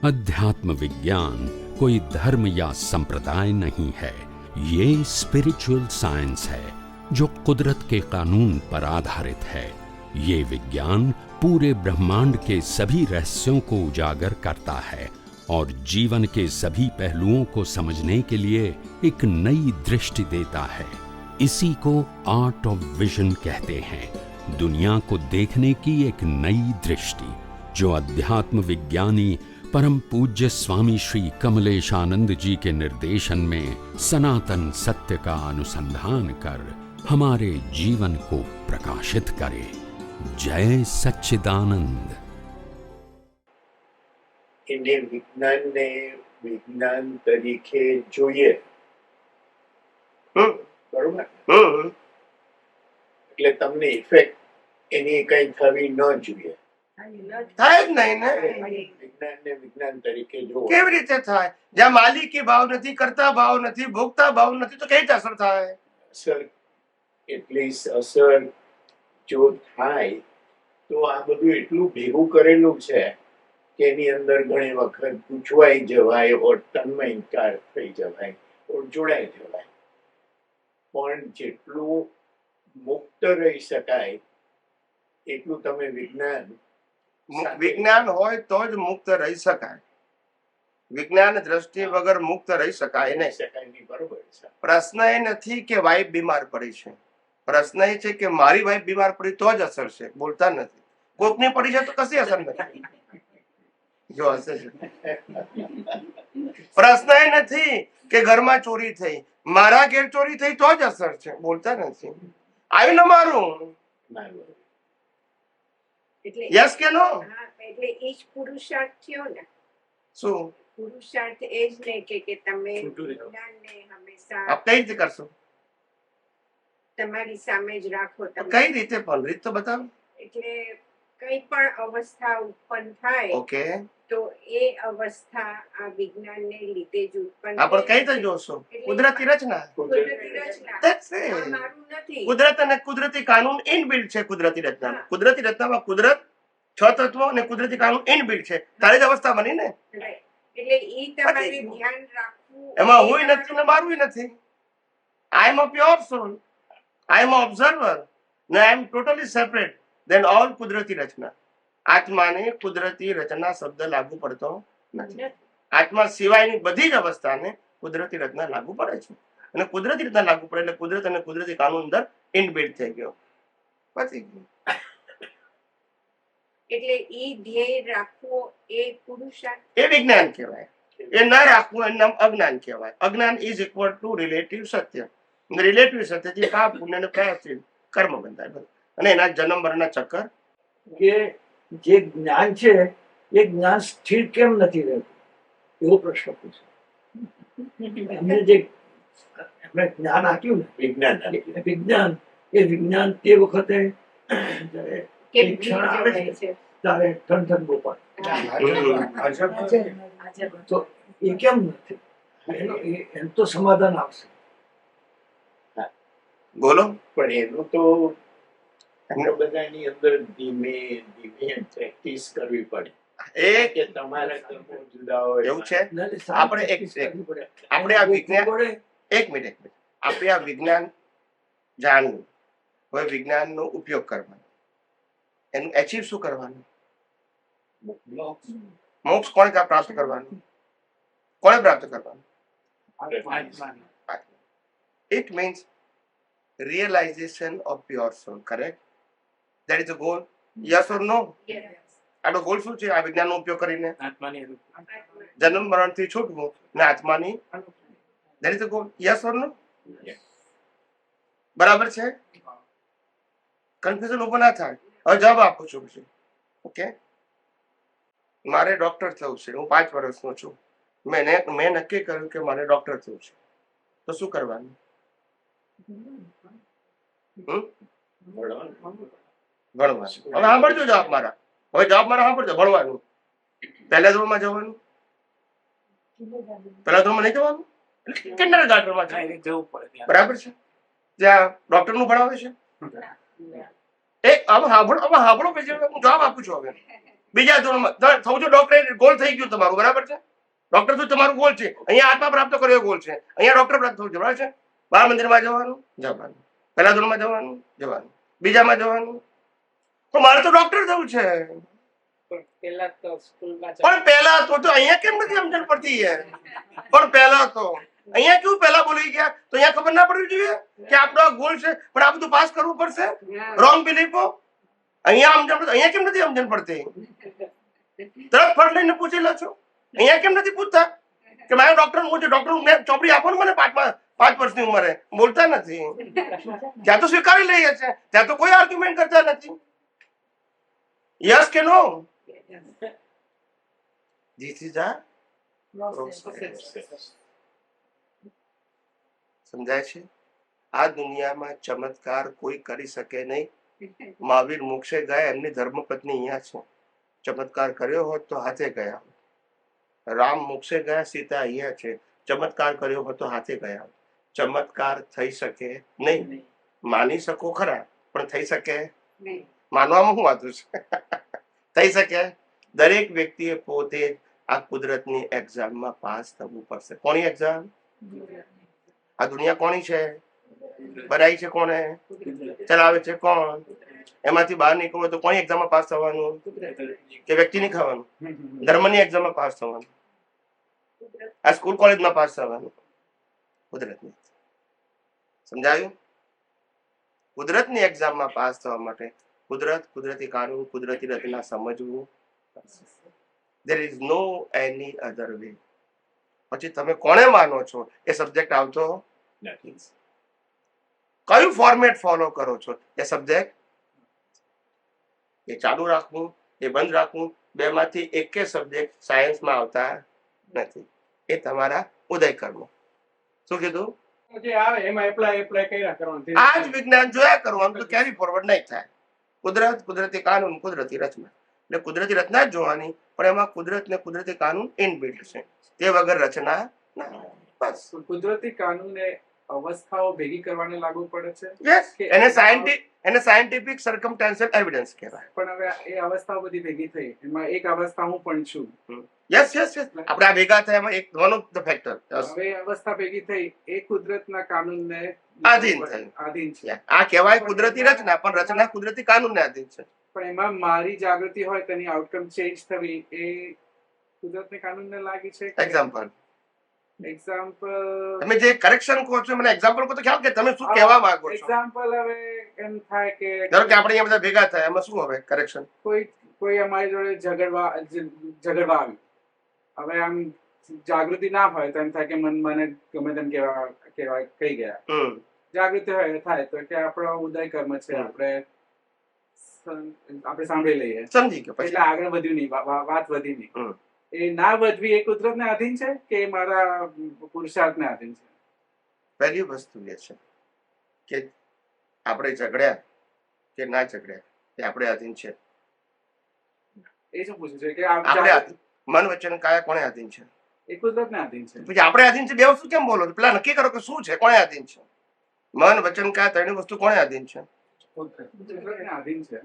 अध्यात्म विज्ञान कोई धर्म या संप्रदाय नहीं है, ये स्पिरिचुअल साइंस है जो कुदरत के कानून पर आधारित है। ये विज्ञान पूरे ब्रह्मांड के सभी रहस्यों को उजागर करता है और जीवन के सभी पहलुओं को समझने के लिए एक नई दृष्टि देता है। इसी को आर्ट ऑफ विजन कहते हैं, दुनिया को देखने की एक नई दृष्टि, जो अध्यात्म विज्ञानी परम पूज्य स्वामी श्री कमलेशानंद जी के निर्देशन में सनातन सत्य का अनुसंधान कर हमारे जीवन को प्रकाशित करे। जय सच्चिदानंद। એને વિજ્ઞાનને વિજ્ઞાન તરીકે જોઈએ, બરોબર? એટલે તમને ઇફેક્ટ એની કઈ થવી ન જોઈએ, થાય જ નહીં ને। વિજ્ઞાનને વિજ્ઞાન તરીકે જોવો। કેવી રીતે થાય? જ્યાં માલિકી ભાવ નથી, કરતા ભાવ નથી, ભોગતા ભાવ નથી, તો કઈ રીતે અસર થાય? અસર એટલી અસર જો થાય તો આ બધું એટલું ભેગું કરેલું છે કે એની અંદર ઘણી વખત ગૂંચવાઈ જવાય ઓર તન્મયકાર થઈ જવાય ઓર જોડાઈ જવાય, પણ જેટલું મુક્ત રહી શકાય એટલું તમે વિજ્ઞાન વિજ્ઞાન હોય તો જ મુક્ત રહી શકાય। વિજ્ઞાન દ્રષ્ટિ વગર મુક્ત રહી શકાય નહીં। શકાય નહીં, બરોબર છે। પ્રશ્ન એ નથી કે વાઈફ બીમાર પડી છે, પ્રશ્ન એ છે કે મારી વાઈફ બીમાર પડી તો જ અસર છે, બોલતા નથી। કોકની પડી છે તો કશી અસર નથી, જો અસર છે। પ્રશ્ન એ નથી કે ઘરમાં ચોરી થઈ, મારા ઘેર ચોરી થઈ તો જ અસર છે, બોલતા નથી। આવ્યું ને મારું? યસ કે નો? એટલે એ જ પુરુષાર્થ થયો ને। શું પુરુષાર્થ એ જ ને કે તમે વિજ્ઞાનને હંમેશા આપ કઈ રીતે કરશો? તમારી સામે જ રાખો। તમે કઈ રીતે? પણ રીત તો બતાવો। એટલે કઈ પણ અવસ્થા ઉત્પન્ન થાય ઓકે, તો એ અવસ્થા આ વિજ્ઞાનને લીધે જ ઉત્પન્ન આપણે કઈ રીતે થાય। જોશો? કુદરતી રચના। કુદરતી રચના That's it. આ મારું નથી। કુદરત અને કુદરતી કાનૂન ઇનબિલ્ટ છે કુદરતી રચનામાં। કુદરતી રચનામાં કુદરત, છ તત્વો અને કુદરતી કાનૂન ઇનબિલ્ટ છે, તારી જ અવસ્થા બની ને। Right. એટલે ઈ તમારે ધ્યાન રાખવું। એમાં હું નથી ને મારું નથી। આઈ એમ અ પ્યોર સોલ, આઈ એમ ઓબ્ઝર્વર ને આઈ એમ ટોટલી સેપરેટ દેન ઓલ કુદરતી રચના। આત્માને કુદરતી રચના શબ્દ લાગુ પડતો નથી। આત્મા સિવાયની બધી જ અવસ્થાને કુદરતી રચના લાગુ પડે છે, અને કુદરતી રચના લાગુ પડે એટલે કુદરત અને કુદરતી કાનૂન અંદર ઇનબિલ્ટ થઈ ગયો, પતી ગયું। એટલે ઈ ધ્યેય રાખવો એ પુરુષાર્થ। એ વિજ્ઞાન કહેવાય। એ ન રાખવું એનું નામ અજ્ઞાન કહેવાય। અજ્ઞાન ઇઝ ઇક્વલ ટુ રિલેટિવ સત્ય। રિલેટિવ સત્યથી પાપ પુણ્ય અને પ્રયાસથી કર્મ બંધાય, અને એના જન્મ મરણના ચક્કર। કે જે જ્ઞાન છે એ જ્ઞાન સ્થિર કેમ નથી રહેતું, એવો પ્રશ્ન પૂછે। એમને જે એમણે જ્ઞાન આપ્યું ને વિજ્ઞાન વિજ્ઞાન, એ વિજ્ઞાન તે વખતે જ્યારે કેમ એક ક્ષણ આવે ભૂલી છે જવાય ત્યારે ઠન ઠન ગોપાલ, તો એ કેમ નથી? એમ તો સમાધાન આવશે। બોલો। પણ એનું તો બધાની અંદર ધીમે ધીમે પ્રેક્ટિસ કરવી પડે। એ કે તમારા કર્મો જુદા હોય, એવું છે। આપણે આપણે આ વિજ્ઞાન, એક મિનિટ, આપણે આ વિજ્ઞાન જાણવું, હવે વિજ્ઞાનનો ઉપયોગ કરવાનો, એનું એચીવ શું કરવાનું? મોક્ષ કોણે પ્રાપ્ત કરવાનું? કોણે પ્રાપ્ત કરવાનું? It means realization of pure soul, correct? That is the goal. Yes or no? આનો ગોલ શું છે? આ વિજ્ઞાનનો ઉપયોગ કરીને જન્મ મરણથી છૂટવું ને આત્માની, that is the goal. Yes or no? બરાબર છે? કન્ફ્યુઝન ઉભો ના થાય। હવે જવાબ આપું છું। ઓકે, મારે ડોક્ટર થવું છે, હું 5 વર્ષનો છું, મેં નક્કી કર્યું કે મારે ડોક્ટર થવું છે, તો શું કરવાનું? ભણવાનું। હવે સાંભળજો જવાબ મારા, હવે જવાબ મારા સાંભળજો। ભણવાનું, પહેલા ધોરણમાં જવાનું? પહેલા ધોરણમાં નહીં જવાનું, કિન્ડરગાર્ટનમાં જવું પડે, બરાબર છે? જ્યાં ડોક્ટર નું ભણાવે છે। એક હવે સાંભળો, પછી હું જવાબ આપું છું। હવે બીજા ધોરણમાં સમજો ડોક્ટર ગોલ થઈ ગયું તમારું, બરાબર છે? ડોક્ટર શું તમારું ગોલ છે? અહીંયા આત્મા પ્રાપ્ત કર્યો ગોલ છે, અહીંયા ડોક્ટર પ્રાપ્ત થવું છે, બરાબર છે? બાળ મંદિરમાં જવાનું, પહેલા ધોરણમાં જવાનું, બીજામાં જવાનું. તો મારે તો ડોક્ટર થવું છે, પણ પહેલા તો અહીંયા કેમ નથી સમજણ પડતી યાર? પણ પહેલા તો અહીંયા કેવું પહેલા બોલી ગયા તો અહીંયા ખબર ના પડવી જોઈએ કે આપણો ગોલ છે, પણ આ બધું પાસ કરવું પડશે. રોંગ બિલીફો અહીંયા સમજણ પડતી, અહીંયા કેમ નથી સમજણ પડતી? તરત ફળ લઈને પૂછી લો છો, અહીંયા કેમ નથી પૂછતા કે મારે ડોક્ટર હું છે, ડોક્ટર ચોપડી આપો ને મને 5 વર્ષની ઉંમરે. બોલતા નથી. ત્યાં તો સ્વીકારી લઈએ છે, ત્યાં તો કોઈ આર્ગ્યુમેન્ટ કરતા નથી. યસ કે નો? ધીસ ઇઝ આ સમજાય છે? આ દુનિયામાં ચમત્કાર કોઈ કરી શકે નહીં. મહાવીર મોક્ષે ગયા, એમની ધર્મપત્ની અહીંયા છે. ચમત્કાર કર્યો હોત તો હાથે ગયા. રામ મોક્ષે ગયા, સીતા અહીંયા છે. ચમત્કાર કર્યો હોત તો હાથે ગયા. ચમત્કાર થઈ શકે નહીં. માની શકો ખરા, પણ થઈ શકે માનવામાં શું વાંધો છે? થઈ શકે. દરેક વ્યક્તિએ પોતે આ કુદરતની એક્ઝામમાં પાસ થવું પડશે. કોની એક્ઝામ? આ દુનિયા કોની છે? બનાવી છે કોને? ચલાવે છે કોણ? એમાંથી બહાર નીકળવું તો કોની એક્ઝામમાં પાસ થવાનું? કે વ્યક્તિની ખાવાનું? ધર્મની એક્ઝામમાં પાસ થવાનું? આ સ્કૂલ કોલેજમાં પાસ થવાનું? કુદરતની. સમજાયું? કુદરતની એક્ઝામમાં પાસ થવા માટે કુદરત, કુદરતી કાનૂન, કુદરતી રચના સમજવું. there is no any other way. પછી તમે કોને માનો છો એ સબ્જેક્ટ આવતો નથી. કયું ફોર્મેટ ફોલો કરો છો એ સબ્જેક્ટ. એ ચાલુ રાખવું, એ બંધ રાખવું, બેમાંથી એકે સબ્જેક્ટ સાયન્સમાં આવતા નથી. એ તમારા ઉદય કર્મ. શું કીધું? જે આવે એમાં એપ્લાય કર્યા કરવાનું. આ જ વિજ્ઞાન જોયા કરવાનું તો કેરી ફોરવર્ડ નહીં થાય. કુદરત, કુદરતી કાનૂન, કુદરતી રચના. એટલે કુદરતી રચના જ જોવાની, પણ એમાં કુદરત ને કુદરતી કાનૂન ઇનબિલ્ટ છે. તે વગર રચના ના. બસ. કુદરતી કાનૂન એ અવસ્થાઓ ભેગી કરવાને લાગુ પડે છે. યસ, એને સાયન્ટિફિક સર્કમસ્ટાન્શિયલ એવિડન્સ કહેવાય. પણ હવે એ અવસ્થાઓ બધી ભેગી થઈ, એમાં એક અવસ્થા હું પણ છું. યસ યસ યસ, આપણે આ ભેગા થયા એમાં એક વન ઓફ ધ ફેક્ટર. હવે અવસ્થા ભેગી થઈ, એ કુદરતના કાનૂનને આધીન છે. આ કહેવાય કુદરતી રચના, પણ રચના કુદરતી કાનૂનને આધીન છે. પણ એમાં મારી જાગૃતિ હોય તેની આઉટકમ ચેન્જ થવી એ કુદરતને કાનૂનને લાગી છે. એક્ઝામ્પલ એક્ઝામ્પલ તમે જે કરેક્શન કહો છો, મને એક્ઝામ્પલ કહો તો ખ્યાલ કે તમે શું કહેવા માંગો છો. એક્ઝામ્પલ હવે એમ થાય કે ધારો કે આપણે અહીંયા બધા ભેગા થયા, એમાં શું હવે કરેક્શન? કોઈ અમારી જોડે ઝઘડવા આવ્યું. હવે આમ જાગૃતિ ના હોય તો એમ થાય કે મને ગમે તેમ કેવા કહી ગયા. જાગૃતિ હોય થાય તો કે આપણો ઉદય કર્મ છે, આપણે સાંભળી લઈએ, સમજી ગયો. એટલે આગળ વધ્યું નહીં, વાત વધી નહીં. એ ના વધવી એ કુદરતને આધીન છે કે મારા પુરુષાર્થને આધીન છે? પહેલી વસ્તુ એ છે કે આપણે ઝઘડ્યા કે ના ઝઘડ્યા એ આપણે આધીન છે. એ શું પૂછ્યું છે કે આપણે મન વચન કાયા કોને આધીન છે? એ કુદરતને આધીન છે. પછી આપણે આધીન છે બે વસ્તુ કેમ બોલો છો? પેલા નક્કી કરો કે શું છે, કોને આધીન છે? મન વચન કાયા ત્રણેય વસ્તુ કોને આધીન છે? કુદરતને આધીન છે.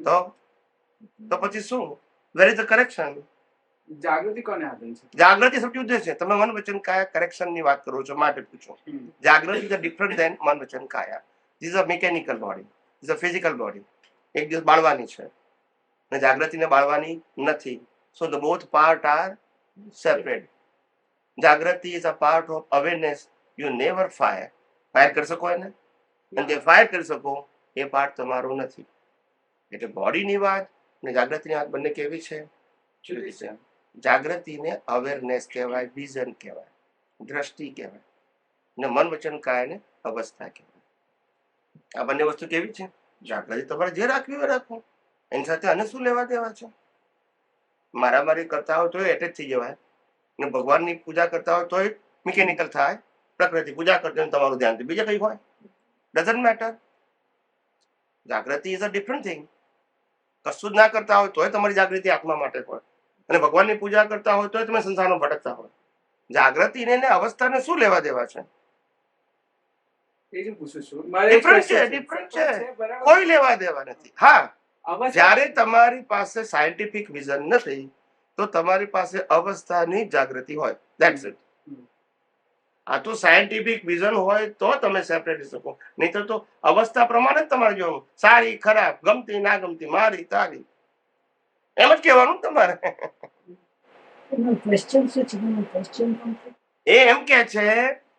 તો પછી શું? Where is the correction? જાગૃતિ કોને આધીન છે? જાગૃતિ સૌથી ઉદ્દેશ છે. તમે મન વચન કાયા કરેક્શન ની વાત કરો છો માટે પૂછો. જાગૃતિ ઇઝ ડિફરન્ટ ધેન મન વચન કાયા. This is a mechanical body, this a physical body. એક દિવસ બાળવાની છે અને જાગૃતિને બાળવાની નથી. So the both part are separate. જાગૃતિ is a part of awareness. You never fire કરી શકો એને, અને જે ફાયર કરી શકો એ પાર્ટ તમારો નથી. એટલે બોડીની વાત અને જાગૃતિની વાત બંને કેવી છે? જુદી છે. જાગૃતિને અવેરનેસ કહેવાય, વિઝન કહેવાય, દ્રષ્ટિ કહેવાય, ને મન વચન કાયને અવસ્થા કહેવાય. આ બંને વસ્તુ કેવી છે? જાગૃતિ તમારે જે રાખવી હોય રાખો, એની સાથે આને શું લેવા દેવા છે? મારામારી કરતા હોય તો એટેચ થઈ જવાય, ને ભગવાનની પૂજા કરતા હોય તો મિકેનિકલ થાય. પ્રકૃતિ પૂજા કરતા હોય તમારું ધ્યાન બીજે કઈ હોય, doesn't matter. Jagruti is a different thing. કશું જ ના કરતા હોય તોય તમારી જાગૃતિ આત્મા માટે હોય, અને ભગવાનની પૂજા કરતા હોય તો તમે સંસારમાં ભટકતા હોય. જાગૃતિને ને અવસ્થાને શું લેવા દેવા છે? એ જ પૂછું છું. ડિફરન્ટ છે, ડિફરન્ટ છે, કોઈ લેવા દેવા નથી. હા, અવસ્થા જ્યારે તમારી પાસે સાયન્ટિફિક વિઝન નથી તો તમારી પાસે અવસ્થાની જાગૃતિ હોય. That's it. આ તો સાયન્ટિફિક વિઝન હોય તો તમે સેપરેટ શકો, નહીં તો અવસ્થા પ્રમાણે જ તમારે જોવાનું, સારી ખરાબ, ગમતી ના ગમતી, મારી તારી, એમ જ કહેવાનું તમારે. એ એમ કે છે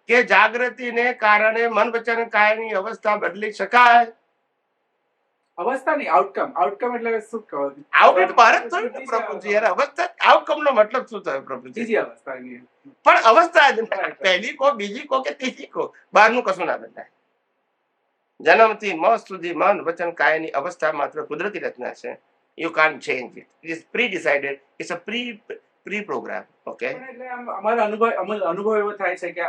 કે જાગૃતિને કારણે મન વચન કાયની અવસ્થા બદલી શકાય. અવસ્થાની આઉટકમ એટલે શું કહો? આઉટકમ ભારત થયું ને પ્રભુજી, યાર અવસ્થા આઉટકમ નો મતલબ શું થયો પ્રભુજી? બીજી અવસ્થાની પણ અવસ્થા જ ને. પહેલી કો, બીજી કો કે ત્રીજી કો, બહારનું કશું ના બદલાય. જન્મથી મોત સુધી મન વચન કાયની અવસ્થા માત્ર કુદરતી રચના છે. You can't change it. It is pre decided. It's a pre program. Okay, પણ એટલે અમારો અનુભવ એવો થાય છે કે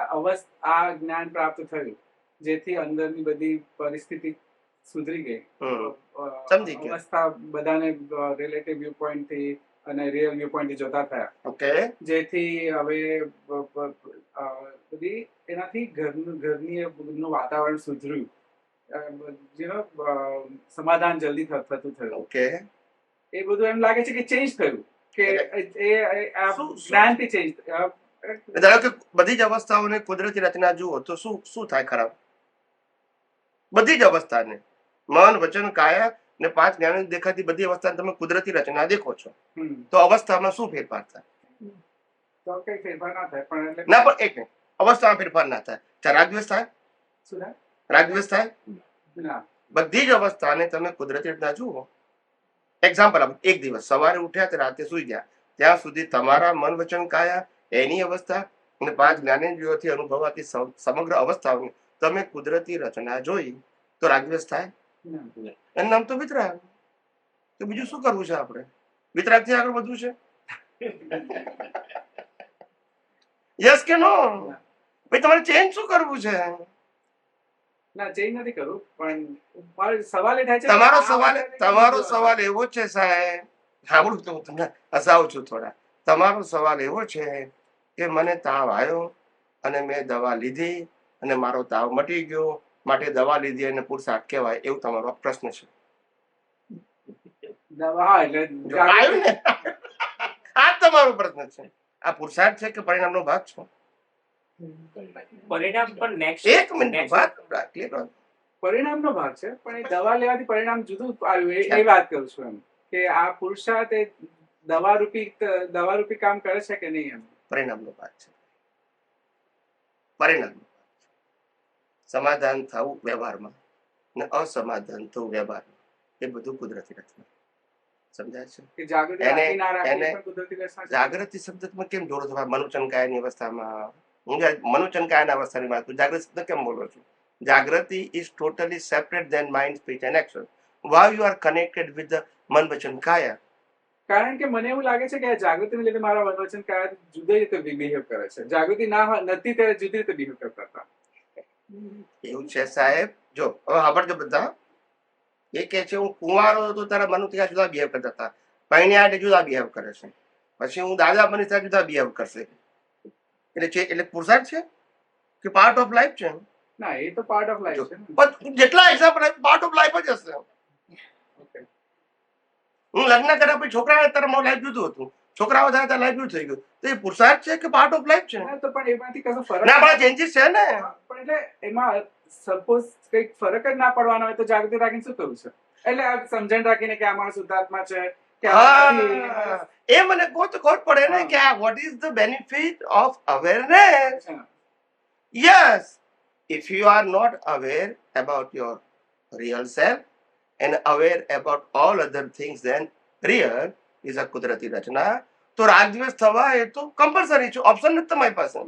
આ જ્ઞાન પ્રાપ્ત થયું જેથી અંદરની બધી પરિસ્થિતિ સુધરી ગઈ. સમજી ગયો. અવસ્થા બધાને રિલેટિવ વ્યૂ પોઈન્ટ થી અને રિયલ વ્યૂ પોઈન્ટ થી જોતા થયા, ઓકે, જેથી હવે બધી એનાથી ઘરનું વાતાવરણ સુધર્યું. સમાધાન જલ્દી થતું થયું. ઓકે. એ બધું એમ લાગે છે કે ચેન્જ થયું, કે જ્ઞાનથી ચેન્જ. ધારો કે બધી જ અવસ્થાઓને કુદરતી રચના જુઓ તો શું થાય ખરાબ? બધી જ અવસ્થાને, મન વચન કાયા ને 5 જ્ઞાન દેખાતી બધી અવસ્થાને તમે કુદરતી રચના દેખો છો, તો અવસ્થામાં શું ફેરફાર થાય? તો કઈ ફેરફાર ના થાય. પણ એટલે ના, પણ એક મિનિટ, અવસ્થામાં ફેરફાર ના થાય. રાગદ્વેષ થાય? શું થાય? રાગદ્વેષ થાય? ના. બધી જ અવસ્થાને તમે કુદરતી રચના જુઓ. એક્ઝામ્પલ આપો, એક દિવસ સવારે ઉઠ્યા તે રાતે સુઈ ગયા ત્યાં સુધી તમારા મન વચન કાયા એની અવસ્થા અને 5 જ્ઞાનેન્દ્રિયોથી અનુભવાતી સમગ્ર અવસ્થાઓની તમે કુદરતી રચના જોઈ, તો રાગદ્વેષ થાય? એનું નામ તો વિતરાગ. તો બીજું શું કરવું છે આપણે? વિતરાગ થી આગળ વધવું છે? યસ કે નો? ભાઈ તમારે ચેન્જ શું કરવું છે? ના, ચેન્જ નથી કરવું, પણ મારો સવાલ એ થાય છે, તમારો સવાલ એવો છે સાહેબ, સાંભળું તો હું તમને હસાવું છું થોડા. તમારો સવાલ એવો છે કે મને તાવ આવ્યો અને મેં દવા લીધી અને મારો તાવ મટી ગયો, માટે દવા લીધી અને પુરુષાર્થ કહેવાય, એવું તમારો પ્રશ્ન છે. આવ્યું ને? આ તમારો પ્રશ્ન છે. આ પુરુષાર્થ છે કે પરિણામનો ભાગ છે? પરિણામ પણ નેક્સ્ટ એક મિનિટ વાત રાખીએ. પરિણામનો ભાગ છે, પણ એ દવા લેવાથી પરિણામ જુદું આવ્યું, એ વાત કરું છું. એમ કે આ પુરુષાર્થ એ દવારૂપી કામ કરે છે કે નહીં, એમ પરિણામનો ભાગ છે. પરિણામ સમાધાન થવું વ્યવહારમાં ને અસમાધાન થવું વ્યવહારમાં, એ બધું કુદરતી રચના. સમજાય છે? કે જાગૃતિ રાખી ના રાખી એને પણ કુદરતી રચના છે. જાગૃતિ શબ્દ તમે કેમ જોડો છો? મનોચનકાયની અવસ્થામાં હું મનોચનકાયના અવસ્થાની વાત કરું, જાગૃતિ શબ્દ કેમ બોલો છું? જાગૃતિ is totally separate than mind, speech and action. Why you are connected with the મન વચન કાયા? કારણ કે મને એવું લાગે છે કે આ જાગૃતિને લીધે મારા મન વચન કાયા જુદી રીતે બિહેવ કરે છે. જાગૃતિ નથી ત્યારે જુદી રીતે બિહેવ કરતા. એવું છે સાહેબ. જો હવે સાંભળજો બધા. એ કે છે હું કુંવારો હતો તારા મન ત્યાં જુદા બિહેવ કરતા હતા, પૈણ્યા જુદા બિહેવ કરે છે, પછી હું દાદા બની ત્યાં જુદા બિહેવ કરશે. એટલે પુરુષાર્થ છે કે પાર્ટ ઓફ લાઈફ છે? ના, એ તો પાર્ટ ઓફ લાઈફ છે. પણ જેટલા એક્ઝામ્પલ પાર્ટ ઓફ લાઈફ જ હશે. હું લગ્ન કર્યા પછી છોકરા તારા મારું લાઈફ જુદું હતું, છોકરાઓ ત્યારે લાઈફ જુદું થઈ ગયું, તો એ પુરુષાર્થ છે કે પાર્ટ ઓફ લાઈફ છે? તો પણ એમાંથી કશો ફરક ના, પણ ચેન્જીસ છે ને. પણ એટલે એમાં સપોઝ કઈક ફરક જ ના પડવાનો હોય તો જાગૃતિ રાખીને શું કરવું છે? એટલે આ સમજણ રાખીને કે આ માણસ શુદ્ધાત્મા છે કે એ મને ખોટ પડે ને કે what is the benefit of awareness? Yes, if you are not aware about your real self and aware about all other things than real is a કુદરતી રચના, તો રાગદ્વેષ થવા એ તો કમ્પલસરી છે, ઓપ્શન નથી તમારી પાસે.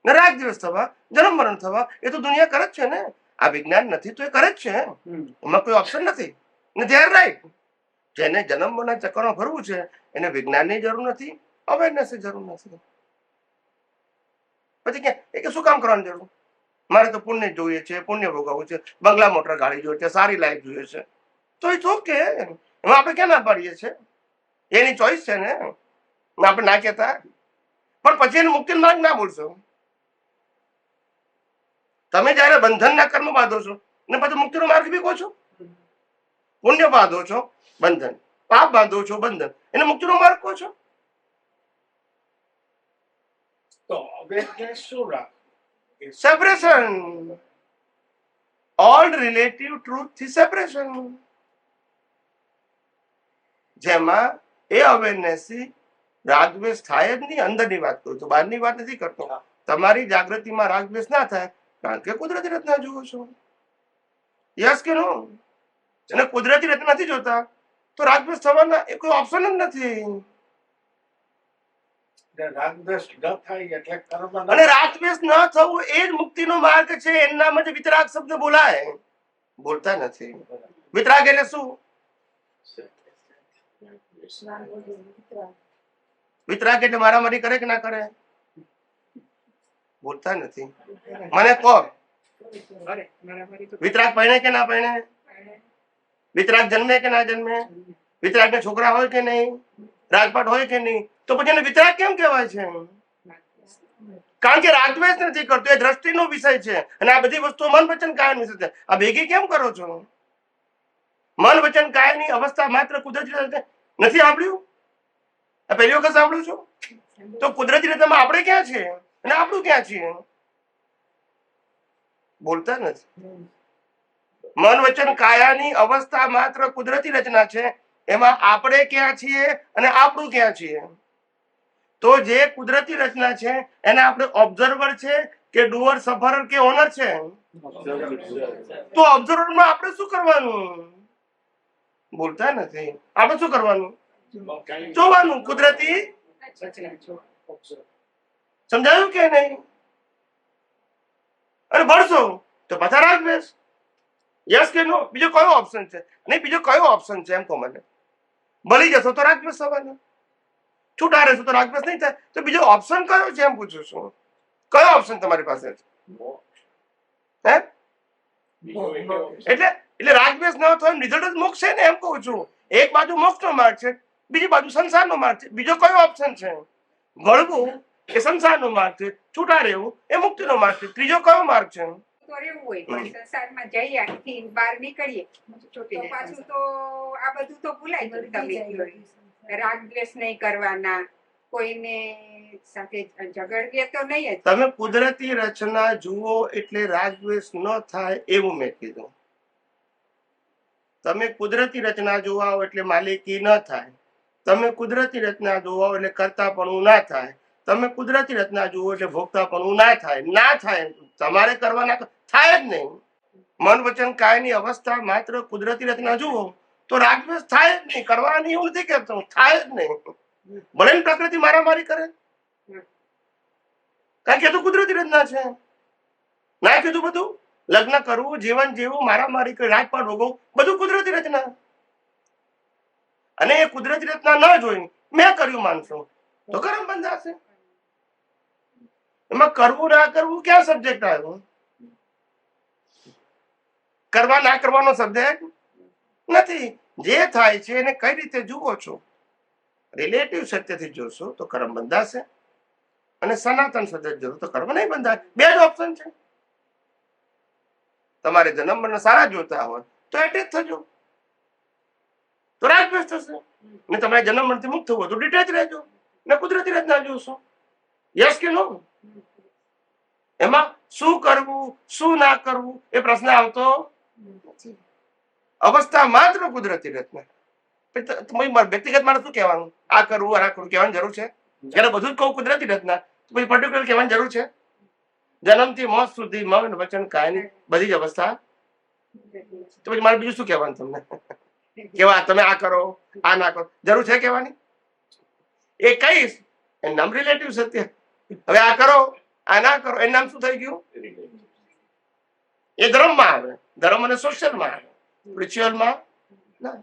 ને રાગદ્વેષ થવા, જન્મ મરણ થવા એ તો દુનિયા કરે જ છે ને. આ વિજ્ઞાન નથી તો એ કરે જ છે, એમાં કોઈ ઓપ્શન નથી. ને ધ્યાન રાઈટ, જેને જન્મના ચક્કરમાં ફરવું છે એને વિજ્ઞાનની જરૂર નથી, અવેરનેસની જરૂર નથી. પછી કે શું કામ કરવાની જરૂર? મારે તો પુણ્ય જોઈએ છે, પુણ્ય ભોગવવું છે, બંગલા મોટર ગાડી જોઈએ છે, સારી લાઈફ જોઈએ છે, તો ઇટ્સ ઓકે. એમાં આપણે ક્યાં ના પાડીએ છીએ? એની ચોઈસ છે ને, આપણે ના કહેતા. પણ પછી એને મુક્તિ માર્ગ ના બોલશો. તમે જયારે બંધનના કર્મ બાંધો છો ને પછી મુક્તિનો માર્ગ બી કહો છો, પુણ્ય બાંધો છો બંધન. પાપ બાંધો છો, બંધન. એને મુક્તિનો માર્ગ કહો છો. તો હવે શું રાખ? સેપરેશન. ઓલ રિલેટિવ ટ્રુથ થી સેપરેશન, જેમાં એ અવેરનેસ થી રાગદ્વેષ થાય જ નહીં. અંદરની વાત કરું તો બહારની વાત નથી કરતો. તમારી જાગૃતિમાં રાગદ્વેષ ના થાય કારણ કે કુદરતી રચના જુઓ છો. યસ કે નો? અને કુદરતી રચના નથી જોતા તો રાગદ્વેષ થવાના એ કોઈ ઓપ્શન જ નથી. રાગદ્વેષ ન થાય એટલે કર્મ ન અને રાગદ્વેષ ન થવું એ જ મુક્તિનો માર્ગ છે. એના માટે વિતરાગ શબ્દ બોલાય, બોલતા નથી. વિતરાગ એટલે શું? વિતરાગ એટલે મારામારી કરે કે ના કરે? બોલતા નથી. મને કહો, વિતરાગ પરણે કે ના પરણે? વિતરાગ જન્મે કે ના જન્મે? વિતરાગ ના છોકરા હોય કે નહીં? રાજપાટ હોય કે નહીં? તો પછી એને વિતરાગ કેમ કહેવાય છે? કારણ કે રાગદ્વેષ નથી કરતો. એ દ્રષ્ટિનો વિષય છે. અને આ બધી વસ્તુઓ મન વચન કાય વિષય છે. આ ભેગી કેમ કરો છો? મન વચન કાય ની અવસ્થા માત્ર કુદરતી રીતે નથી સાંભળ્યું? આ પહેલી વખત સાંભળું છું. તો કુદરતી રચનામાં આપણે ક્યાં છે અને આપણું ક્યાં છીએ? બોલતા નથી. મન વચન કાયાની અવસ્થા માત્ર કુદરતી રચના છે. એમાં આપણે ક્યાં છીએ અને આપણું ક્યાં છીએ? તો જે કુદરતી રચના છે એના આપણે ઓબ્ઝર્વર છે કે ડુઅર, સફરર કે ઓનર છે? તો ઓબ્ઝર્વરમાં આપણે શું કરવાનું? બોલતા નથી. આપણે શું કરવાનું? જોવાનું કુદરતી. સમજાયું કે નહીં? અને ભણશો તો પાછા રાગદ્વેષ. યસ કે નો? બીજો કયો ઓપ્શન છે? નહીં, બીજો કયો ઓપ્શન છે એમ કહો મને. ભલી જશો તો રાગદ્વેષ થવાનો, છૂટા રહેશો તો રાગદ્વેષ નહીં થાય. તો બીજો ઓપ્શન કયો છે એમ પૂછું છું. કયો ઓપ્શન તમારી પાસે છે? હે? એટલે રાગદ્વેષ ન થાય રિઝલ્ટ જ મોક્ષ છે ને એમ કહું છું. એક બાજુ મોક્ષનો માર્ગ છે, બીજી બાજુ સંસારનો માર્ગ છે. બીજો કયો ઓપ્શન છે? વળવું એ સંસારનો માર્ગ છે, છૂટા રહેવું એ મુક્તિનો માર્ગ છે. ત્રીજો કયો માર્ગ છે? તો રહેવું હોય પણ સંસારમાં જઈએ આખી બહાર નીકળીએ તો પાછું તો આ બધું તો ભૂલાય ગયું. તમે કીધું રાગ દ્વેષ નહીં કરવાના, કોઈને સાથે ઝઘડીએ તો નહીં જ. તમે કુદરતી રચના જુઓ એટલે રાગદ્વેષ ન થાય એવું મેં કીધું. તમે કુદરતી રચના જોવા એટલે માલિકી ન થાય. તમે કુદરતી રચના જોવા એટલે કર્તાપણું ના થાય. તમે કુદરતી રચના જુઓ એટલે ભોગતાપણું ના થાય. ના થાય તમારે કરવાના થાય જ નહીં. મન વચન કાયની અવસ્થા માત્ર કુદરતી રચના જુઓ તો રાગદ્વેષ થાય જ નહીં. કરવાની એવું નથી કહેતો, થાય જ નહીં. ભલે ને પ્રકૃતિ મારામારી કરે, કારણ કે તો કુદરતી રચના છે. ના કીધું બધું લગ્ન કરવું, જીવન જીવવું, મારામારી કરી, રાજપાટ ભોગવવું, બધું કુદરતી રચના. અને એ કુદરતી રચના ન જોઈ મેં કર્યું માનશો તો કર્મ બંધાશે. એમાં કરવું ના કરવું ક્યાં સબ્જેક્ટ આવ્યો? કરવા ના કરવાનો સબ્જેક્ટ નથી. જે થાય છે એને કઈ રીતે જુઓ છો? રિલેટિવ સત્યથી જોશો તો કર્મ બંધાશે, અને સનાતન સત્ય જોશો તો કર્મ નહીં બંધાય. બે જ ઓપ્શન છે. તમારે જન્મ મરણ સારા જોતા હોય તો એટેચ થજો તો રાગદ્વેષ થશે. ને તમારે જન્મ મરણથી મુક્ત થવું તો ડિટેચ રહેજો ને કુદરતી રચના જોશો. યસ કે નો? એમાં શું કરવું શું ના કરવું એ પ્રશ્ન આવતો નથી. અવસ્થા માત્ર કુદરતી રચના. વ્યક્તિગત મારે શું કહેવાનું? આ કરવું આ કરવું કહેવાની જરૂર છે? જયારે બધું જ કહું કુદરતી રચના તો પછી પર્ટિક્યુલર કહેવાની જરૂર છે? જન્મથી મોત સુધી મન વચન કાયની બધી જ અવસ્થા. તો પછી મારે બીજું શું કહેવાનું તમને? કેવા તમે આ કરો આ ના કરો જરૂર છે કહેવાની? એ કહીશ એનું નામ રિલેટિવ સત્ય. હવે આ કરો આ ના કરો એનું નામ શું થઈ ગયું? એ ધર્મમાં આવે. ધર્મ અને સોશિયલમાં આવે, રિચ્યુઅલમાં ના.